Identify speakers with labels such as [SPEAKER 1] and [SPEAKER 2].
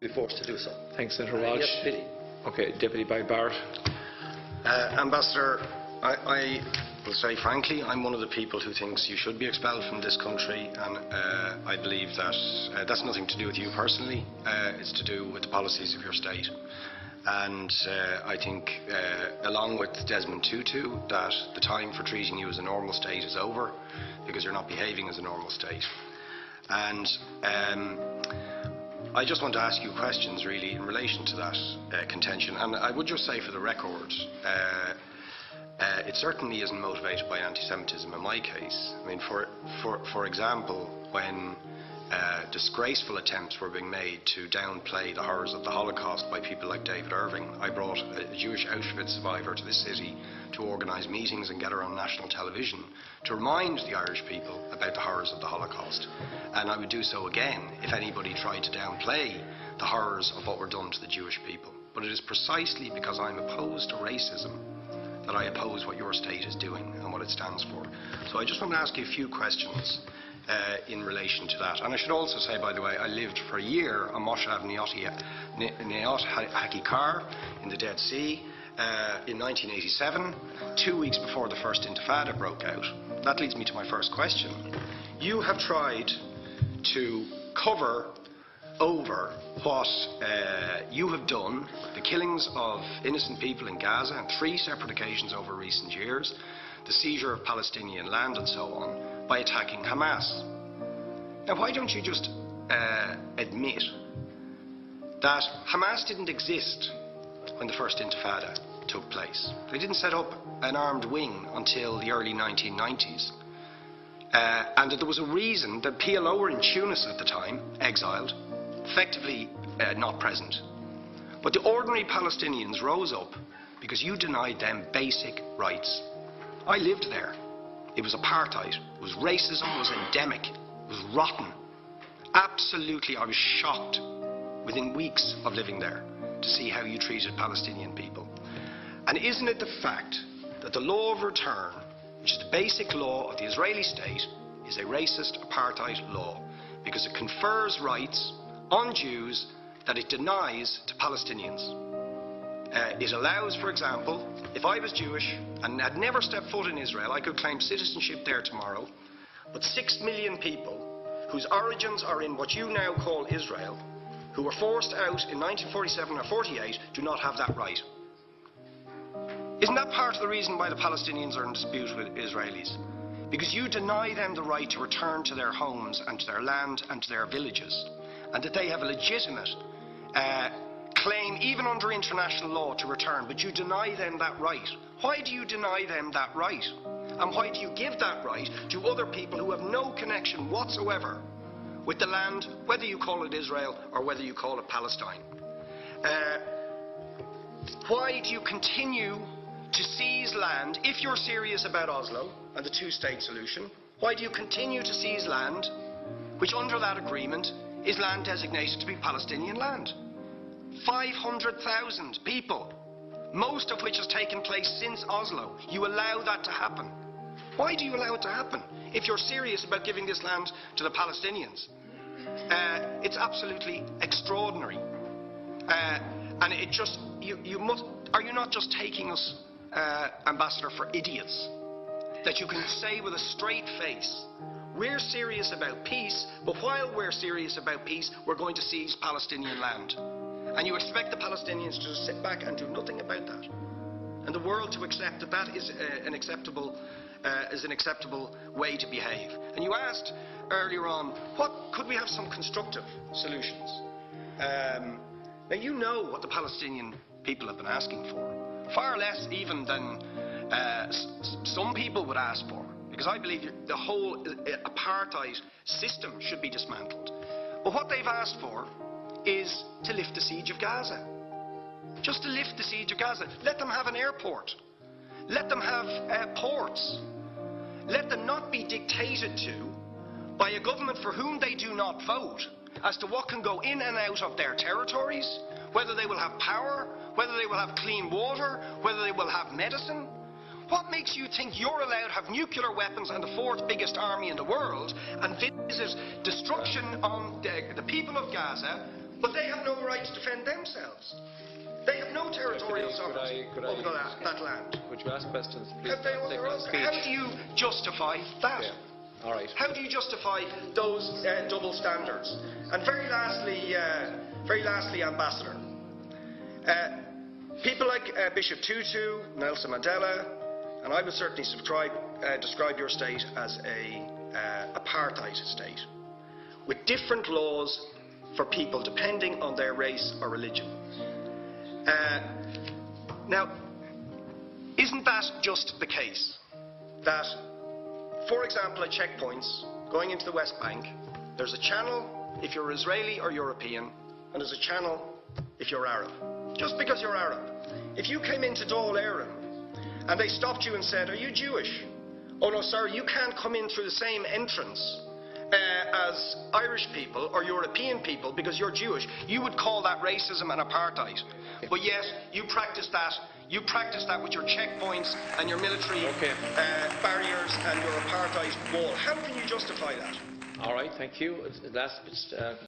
[SPEAKER 1] be forced to do so.
[SPEAKER 2] Thanks, Senator Walsh.
[SPEAKER 1] Yes, pity.
[SPEAKER 2] Okay, Deputy Barrett.
[SPEAKER 3] Ambassador, I will say frankly, I'm one of the people who thinks you should be expelled from this country, and I believe that that's nothing to do with you personally. It's to do with the policies of your state. And I think, along with Desmond Tutu, that the time for treating you as a normal state is over, because you're not behaving as a normal state. And I just want to ask you questions, really, in relation to that contention. And I would just say, for the record, it certainly isn't motivated by anti-Semitism in my case. I mean, for example, when disgraceful attempts were being made to downplay the horrors of the Holocaust by people like David Irving, I brought a Jewish Auschwitz survivor to this city to organise meetings and get her on national television to remind the Irish people about the horrors of the Holocaust. And I would do so again if anybody tried to downplay the horrors of what were done to the Jewish people. But it is precisely because I'm opposed to racism that I oppose what your state is doing and what it stands for. So I just want to ask you a few questions in relation to that. And I should also say, by the way, I lived for a year on Moshav Neot Hakikar in the Dead Sea in 1987, 2 weeks before the first Intifada broke out. That leads me to my first question. You have tried to cover over what you have done, the killings of innocent people in Gaza on 3 separate occasions over recent years, the seizure of Palestinian land and so on, by attacking Hamas. Now, why don't you just admit that Hamas didn't exist when the first Intifada took place? They didn't set up an armed wing until the early 1990s. And that there was a reason that PLO were in Tunis at the time, exiled, effectively not present. But the ordinary Palestinians rose up because you denied them basic rights. I lived there. It was apartheid. It was racism. It was endemic. It was rotten. Absolutely, I was shocked within weeks of living there to see how you treated Palestinian people. And isn't it the fact that the law of return, which is the basic law of the Israeli state, is a racist apartheid law because it confers rights on Jews that it denies to Palestinians? It allows, for example, if I was Jewish and had never stepped foot in Israel, I could claim citizenship there tomorrow, but 6 million people whose origins are in what you now call Israel, who were forced out in 1947 or 48, do not have that right. Isn't that part of the reason why the Palestinians are in dispute with Israelis? Because you deny them the right to return to their homes and to their land and to their villages, and that they have a legitimate claim, even under international law, to return, but you deny them that right. Why do you deny them that right? And why do you give that right to other people who have no connection whatsoever with the land, whether you call it Israel or whether you call it Palestine? Why do you continue to seize land, if you're serious about Oslo and the two-state solution? Why do you continue to seize land which, under that agreement, is land designated to be Palestinian land? 500,000 people, most of which has taken place since Oslo. You allow that to happen. Why do you allow it to happen if you're serious about giving this land to the Palestinians? It's absolutely extraordinary. And it just, you must, are you not just taking us, Ambassador, for idiots? That you can say with a straight face, we're serious about peace, but while we're serious about peace, we're going to seize Palestinian land. And you expect the Palestinians to just sit back and do nothing about that. And the world to accept that that is an acceptable way to behave. And you asked earlier on, could we have some constructive solutions? Now, you know what the Palestinian people have been asking for. Far less even than some people would ask for. Because I believe the whole apartheid system should be dismantled. But what they've asked for is to lift the siege of Gaza. Just to lift the siege of Gaza. Let them have an airport. Let them have ports. Let them not be dictated to by a government for whom they do not vote as to what can go in and out of their territories, whether they will have power, whether they will have clean water, whether they will have medicine. What makes you think you're allowed to have nuclear weapons and the 4th biggest army in the world and visit destruction on the people of Gaza
[SPEAKER 1] But they have no right to defend themselves. They have no territorial sovereignty over that land.
[SPEAKER 2] Would you ask questions, please?
[SPEAKER 1] Have they over us? How do you justify that?
[SPEAKER 2] Yeah. All right.
[SPEAKER 1] How do you justify those double standards? And very lastly, Ambassador, people like Bishop Tutu, Nelson Mandela, and I would certainly describe your state as a apartheid state, with different laws for people depending on their race or religion. Now, isn't that just the case that, for example, at checkpoints going into the West Bank, there's a channel if you're Israeli or European, and there's a channel if you're Arab? Just because you're Arab. If you came into Dáil Éireann and they stopped you and said, "Are you Jewish?" "Oh no, sir, you can't come in through the same entrance as Irish people or European people because you're Jewish," you would call that racism and apartheid. But yet, you practice that with your checkpoints and your military barriers and your apartheid wall. How can you justify that?
[SPEAKER 2] All right, thank you. Last